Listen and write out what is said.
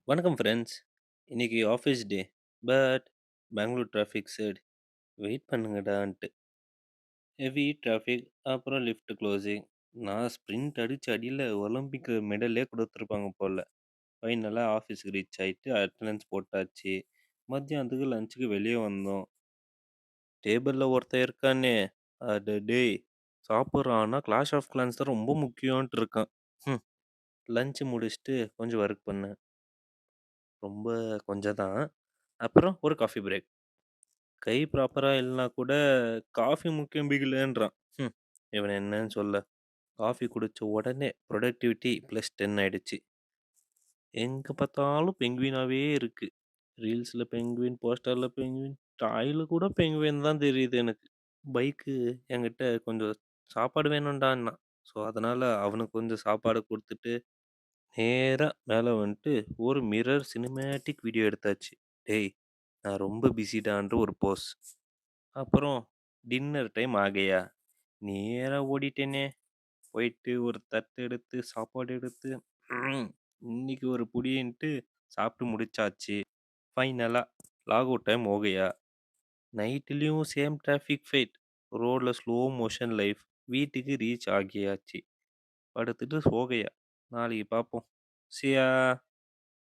வணக்கம் ஃப்ரெண்ட்ஸ். இன்னைக்கு office day. But Bangalore traffic side wait பண்ணுங்கடான்ட்டு. ஹெவி டிராஃபிக், அப்புறம் லிஃப்ட் க்ளோசிங். நான் ஸ்ப்ரிண்ட் அடிச்சு அடியில் ஒலிம்பிக் மெடலே கொடுத்துருப்பாங்க போல. ஃபைனலாக ஆஃபீஸுக்கு ரீச் ஆகிட்டு அட்டண்டன்ஸ் போட்டாச்சு. மத்தியானத்துக்கு லஞ்சுக்கு வெளியே வந்தோம். டேபிளில் ஒருத்தன் இருக்கானே, அட டேய், சாப்பிட்றான்னா கிளாஷ் ஆஃப் கிளான்ஸ் தான் ரொம்ப முக்கியம்ன்ட்டு இருக்கான். ம். லஞ்சு முடிச்சுட்டு கொஞ்சம் ஒர்க் பண்ணேன். ரொம்ப கொஞ்சம் தான். அப்புறம் ஒரு காஃபி பிரேக். கை ப்ராப்பரா இல்லனா கூட காஃபி முக்கியம் பிகிலன்றான். ம். இவன என்னன்னு சொல்ல. காஃபி குடிச்ச உடனே புரொடக்டிவிட்டி +10 ஆயிடுச்சு. எங்க பார்த்தாலும் பெங்குவினாவே இருக்கு. ரீல்ஸ்ல பெங்குவின், போஸ்டர்ல பெங்குவின், டாய்ல கூட பெங்குவின் தான் தெரியுது எனக்கு. பைக்கு என்கிட்ட கொஞ்சம் சாப்பாடு வேணும்டான்னா. ஸோ அதனால அவனுக்கு கொஞ்சம் சாப்பாடு குடுத்துட்டு, நேரா மேல வந்துட்டு ஒரு மிரர் சினிமேட்டிக் வீடியோ எடுத்தாச்சு. டேய்! நான் ரொம்ப பிஸிடான்ற ஒரு போஸ். அப்புறம் டின்னர் டைம் ஆகையா, நேரா ஓடிட்டேனே. போயிட்டு ஒரு தட்டு எடுத்து, சாப்பாடு எடுத்து, ம், இன்னைக்கு ஒரு புடின்ட்டு சாப்பிட்டு முடிச்சாச்சு. ஃபைனலா லாக் அவுட் டைம் हो गया. நைட்லயும் சேம் டிராஃபிக் ஃபைட். ரோட்ல ஸ்லோ மோஷன் லைஃப். வீட்டுக்கு ரீச் ஆகியாச்சு. படுத்துட்டு சோ गया. நாளைக்கு பார்ப்போம். சியா